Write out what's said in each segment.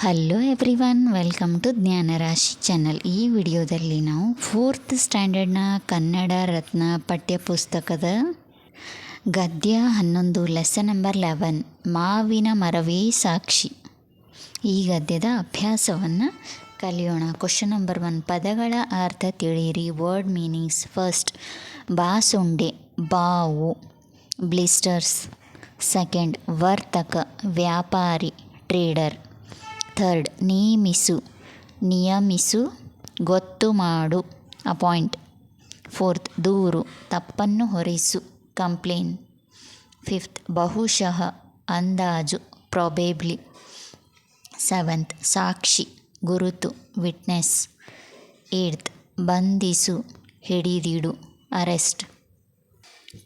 Hello everyone, welcome to Jnanarashi channel. ಈ ವಿಡಿಯೋದಲ್ಲಿ ನಾವು 4th ಸ್ಟ್ಯಾಂಡರ್ಡ್ನ ಕನ್ನಡ ರತ್ನ ಪಠ್ಯಪುಸ್ತಕದ ಗದ್ಯ 11 ಲೆಸನ್ ನಂಬರ್ 11 ಮಾವಿನ ಮರವೇ ಸಾಕ್ಷಿ ಈ ಗದ್ಯದ ಅಭ್ಯಾಸವನ್ನು ಕಲಿಯೋಣ. ಕ್ವಶನ್ ನಂಬರ್ 1, ಪದಗಳ ಅರ್ಥ ತಿಳಿಯಿರಿ. Word meanings. ಫಸ್ಟ್, ಬಾಸುಂಡೆ ಬಾವು ಬ್ಲಿಸ್ಟರ್ಸ್. ಸೆಕೆಂಡ್, ವರ್ತಕ ವ್ಯಾಪಾರಿ ಟ್ರೇಡರ್. ಥರ್ಡ್, ನೇಮಿಸು ನಿಯಮಿಸು ಗೊತ್ತು ಮಾಡು ಅಪಾಯಿಂಟ್. ಫೋರ್ತ್, ದೂರು ತಪ್ಪನ್ನು ಹೊರಿಸು ಕಂಪ್ಲೇನ್. ಫಿಫ್ತ್, ಬಹುಶಃ ಅಂದಾಜು ಪ್ರಾಬೇಬ್ಲಿ. ಸೆವೆಂತ್, ಸಾಕ್ಷಿ ಗುರುತು ವಿಟ್ನೆಸ್. ಏಯ್ತ್, ಬಂಧಿಸು ಹಿಡಿದಿಡು ಅರೆಸ್ಟ್.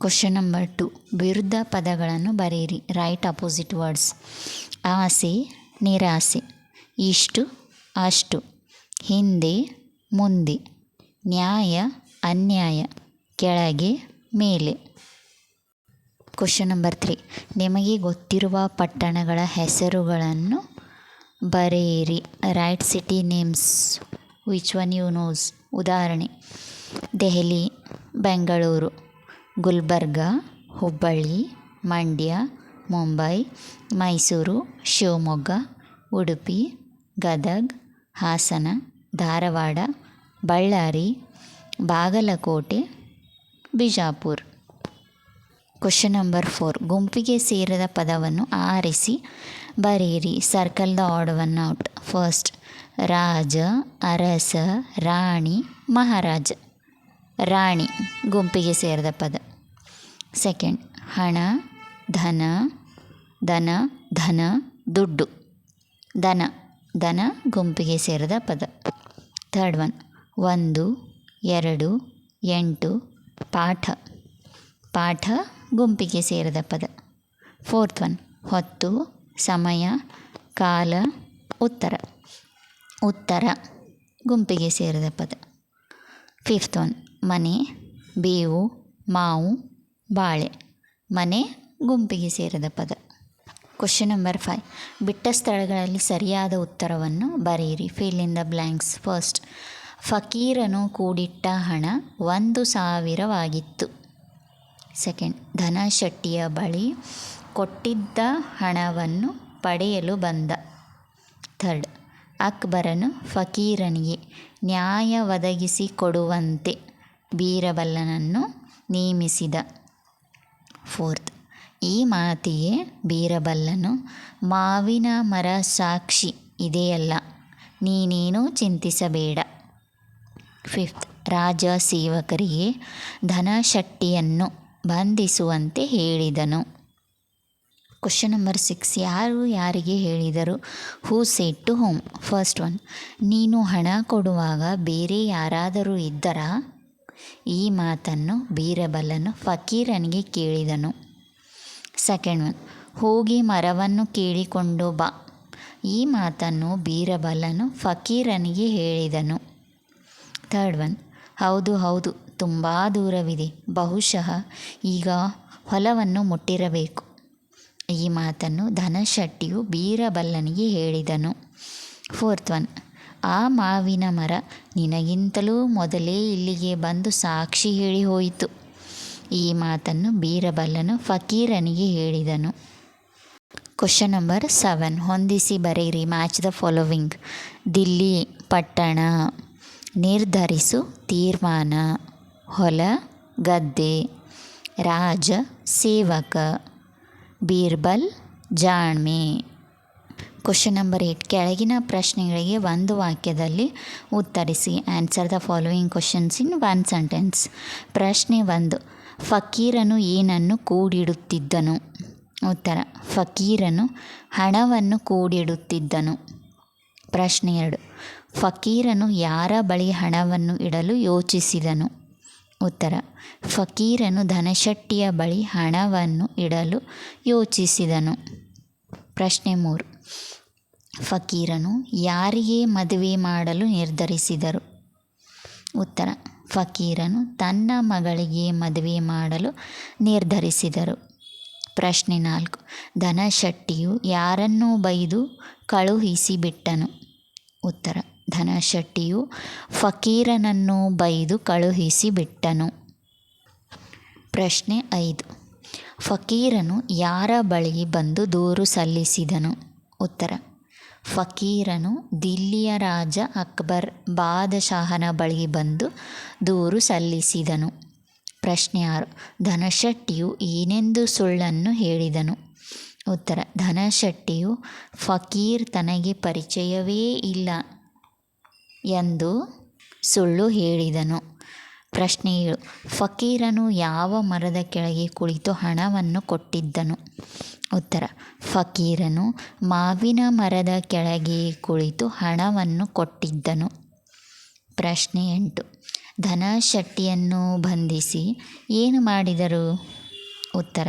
ಕ್ವಶನ್ ನಂಬರ್ 2, ವಿರುದ್ಧ ಪದಗಳನ್ನು ಬರೆಯಿರಿ. Write opposite words. ಆಸೆ ನಿರಾಸೆ, ಇಷ್ಟು ಅಷ್ಟು, ಹಿಂದೆ ಮುಂದೆ, ನ್ಯಾಯ ಅನ್ಯಾಯ, ಕೆಳಗೆ ಮೇಲೆ. ಕ್ವಶನ್ ನಂಬರ್ 3, ನಿಮಗೆ ಗೊತ್ತಿರುವ ಪಟ್ಟಣಗಳ ಹೆಸರುಗಳನ್ನು ಬರೆಯಿರಿ. Write city names which one you knows. ಉದಾಹರಣೆ: ದೆಹಲಿ, ಬೆಂಗಳೂರು, ಗುಲ್ಬರ್ಗ, ಹುಬ್ಬಳ್ಳಿ, ಮಂಡ್ಯ, ಮುಂಬೈ, ಮೈಸೂರು, ಶಿವಮೊಗ್ಗ, ಉಡುಪಿ, ಗದಗ್, ಹಾಸನ, ಧಾರವಾಡ, ಬಳ್ಳಾರಿ, ಬಾಗಲಕೋಟೆ, ಬಿಜಾಪುರ. ಕ್ವಶನ್ ನಂಬರ್ 4, ಗುಂಪಿಗೆ ಸೇರಿದ ಪದವನ್ನು ಆರಿಸಿ ಬರೆಯಿರಿ. Circle the odd one out. First, ರಾಜ ಅರಸ ರಾಣಿ ಮಹಾರಾಜ. ರಾಣಿ ಗುಂಪಿಗೆ ಸೇರಿದ ಪದ. ಸೆಕೆಂಡ್, ಹಣ ಧನ ದನ ಧನ ದುಡ್ಡು. ದನ ದನ ಗುಂಪಿಗೆ ಸೇರಿದ ಪದ. ಥರ್ಡ್ ಒನ್, 1 2 8 ಪಾಠ. ಪಾಠ ಗುಂಪಿಗೆ ಸೇರಿದ ಪದ. ಫೋರ್ತ್ ಒನ್, ಹೊತ್ತು ಸಮಯ ಕಾಲ ಉತ್ತರ. ಉತ್ತರ ಗುಂಪಿಗೆ ಸೇರಿದ ಪದ. ಫಿಫ್ತ್ ಒನ್, ಮನೆ ಬೇವು ಮಾವು ಬಾಳೆ. ಮನೆ ಗುಂಪಿಗೆ ಸೇರಿದ ಪದ. ಕ್ವಶನ್ ನಂಬರ್ 5, ಬಿಟ್ಟ ಸ್ಥಳಗಳಲ್ಲಿ ಸರಿಯಾದ ಉತ್ತರವನ್ನು ಬರೆಯಿರಿ. Fill in the blanks. First, ಫಕೀರನು ಕೂಡಿಟ್ಟ ಹಣ 1,000ವಾಗಿತ್ತು. ಸೆಕೆಂಡ್, ಧನಶೆಟ್ಟಿಯ ಬಳಿ ಕೊಟ್ಟಿದ್ದ ಹಣವನ್ನು ಪಡೆಯಲು ಬಂದ. ಥರ್ಡ್, ಅಕ್ಬರನು ಫಕೀರನಿಗೆ ನ್ಯಾಯ ಒದಗಿಸಿಕೊಡುವಂತೆ ಬೀರಬಲ್ಲನನ್ನು ನೇಮಿಸಿದ. ಫೋರ್ತ್, ಈ ಮಾತಿಗೆ ಬೀರಬಲ್ಲನು ಮಾವಿನ ಮರ ಸಾಕ್ಷಿ ಇದೆಯಲ್ಲ, ನೀನೇನೂ ಚಿಂತಿಸಬೇಡ. ಫಿಫ್ತ್, ರಾಜ ಸೇವಕರಿಗೆ ಧನಶೆಟ್ಟಿಯನ್ನು ಬಂಧಿಸುವಂತೆ ಹೇಳಿದನು. ಕ್ವಶನ್ ನಂಬರ್ 6, ಯಾರು ಯಾರಿಗೆ ಹೇಳಿದರು. Who said to whom. First one, ನೀನು ಹಣ ಕೊಡುವಾಗ ಬೇರೆ ಯಾರಾದರೂ ಇದ್ದರಾ. ಈ ಮಾತನ್ನು ಬೀರಬಲ್ಲನು ಫಕೀರನಿಗೆ ಕೇಳಿದನು. ಸೆಕೆಂಡ್ ಒನ್, ಹೋಗಿ ಮರವನ್ನು ಕೇಳಿಕೊಂಡು ಬಾ. ಈ ಮಾತನ್ನು ಬೀರಬಲ್ಲನು ಫಕೀರನಿಗೆ ಹೇಳಿದನು. ಥರ್ಡ್ ಒನ್, ಹೌದು ಹೌದು ತುಂಬ ದೂರವಿದೆ, ಬಹುಶಃ ಈಗ ಹೊಲವನ್ನು ಮುಟ್ಟಿರಬೇಕು. ಈ ಮಾತನ್ನು ಧನಶೆಟ್ಟಿಯು ಬೀರಬಲ್ಲನಿಗೆ ಹೇಳಿದನು. ಫೋರ್ತ್ ಒನ್, ಆ ಮಾವಿನ ಮರ ನಿನಗಿಂತಲೂ ಮೊದಲೇ ಇಲ್ಲಿಗೆ ಬಂದು ಸಾಕ್ಷಿ ಹೇಳಿ ಹೋಯಿತು. ಈ ಮಾತನ್ನು ಬೀರಬಲ್ಲನು ಫಕೀರನಿಗೆ ಹೇಳಿದನು. ಕ್ವಶನ್ ನಂಬರ್ 7, ಹೊಂದಿಸಿ ಬರೆಯಿರಿ. Match the following. ದಿಲ್ಲಿ ಪಟ್ಟಣ, ನಿರ್ಧರಿಸು ತೀರ್ಮಾನ, ಹೊಲ ಗದ್ದೆ, ರಾಜ ಸೇವಕ, ಬೀರ್ಬಲ್ ಜಾಣ್ಮೆ. ಕ್ವಶನ್ ನಂಬರ್ 8, ಕೆಳಗಿನ ಪ್ರಶ್ನೆಗಳಿಗೆ ಒಂದು ವಾಕ್ಯದಲ್ಲಿ ಉತ್ತರಿಸಿ. Answer the following questions in 1 sentence. ಪ್ರಶ್ನೆ 1, ಫಕೀರನು ಏನನ್ನು ಕೂಡಿಡುತ್ತಿದ್ದನು. ಉತ್ತರ, ಫಕೀರನು ಹಣವನ್ನು ಕೂಡಿಡುತ್ತಿದ್ದನು. ಪ್ರಶ್ನೆ 2, ಫಕೀರನು ಯಾರ ಬಳಿ ಹಣವನ್ನು ಇಡಲು ಯೋಚಿಸಿದನು. ಉತ್ತರ, ಫಕೀರನು ಧನಶೆಟ್ಟಿಯ ಬಳಿ ಹಣವನ್ನು ಇಡಲು ಯೋಚಿಸಿದನು. ಪ್ರಶ್ನೆ 3, ಫಕೀರನು ಯಾರಿಗೆ ಮದುವೆ ಮಾಡಲು ನಿರ್ಧರಿಸಿದರು. ಉತ್ತರ, ಫಕೀರನು ತನ್ನ ಮಗಳಿಗೆ ಮದುವೆ ಮಾಡಲು ನಿರ್ಧರಿಸಿದರು. ಪ್ರಶ್ನೆ 4, ಧನಶೆಟ್ಟಿಯು ಯಾರನ್ನು ಬೈದು ಕಳುಹಿಸಿಬಿಟ್ಟನು. ಉತ್ತರ: ಧನಶೆಟ್ಟಿಯು ಫಕೀರನನ್ನು ಬೈದು ಕಳುಹಿಸಿಬಿಟ್ಟನು. ಪ್ರಶ್ನೆ 5. ಫಕೀರನು ಯಾರ ಬಳಿ ಬಂದು ದೂರು ಸಲ್ಲಿಸಿದನು? ಉತ್ತರ: ಫಕೀರನು ದಿಲ್ಲಿಯ ರಾಜ ಅಕ್ಬರ್ ಬಾದಶಾಹನ ಬಳಿ ಬಂದು ದೂರು ಸಲ್ಲಿಸಿದನು. ಪ್ರಶ್ನೆ 6. ಧನಶೆಟ್ಟಿಯು ಏನೆಂದು ಸುಳ್ಳನ್ನು ಹೇಳಿದನು? ಉತ್ತರ: ಧನಶೆಟ್ಟಿಯು ಫಕೀರ್ ತನಗೆ ಪರಿಚಯವೇ ಇಲ್ಲ ಎಂದು ಸುಳ್ಳು ಹೇಳಿದನು. ಪ್ರಶ್ನೆ 7. ಫಕೀರನು ಯಾವ ಮರದ ಕೆಳಗೆ ಕುಳಿತು ಹಣವನ್ನು ಕೊಟ್ಟಿದ್ದನು? ಉತ್ತರ: ಫಕೀರನು ಮಾವಿನ ಮರದ ಕೆಳಗೆ ಕುಳಿತು ಹಣವನ್ನು ಕೊಟ್ಟಿದ್ದನು. ಪ್ರಶ್ನೆ 8. ಧನಶೆಟ್ಟಿಯನ್ನು ಬಂಧಿಸಿ ಏನು ಮಾಡಿದರು? ಉತ್ತರ: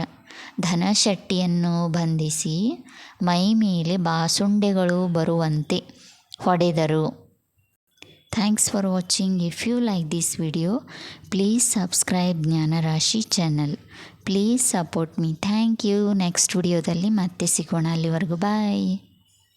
ಧನಶೆಟ್ಟಿಯನ್ನು ಬಂಧಿಸಿ ಮೈಮೇಲೆ ಬಾಸುಂಡೆಗಳು ಬರುವಂತೆ ಹೊಡೆದರು. Thanks for watching. If you like this video, please subscribe Jnanarashi channel. Please support me. Thank you. Next ವಿಡಿಯೋದಲ್ಲಿ ಮತ್ತೆ ಸಿಗೋಣ. ಅಲ್ಲಿವರೆಗೂ ಬಾಯ್.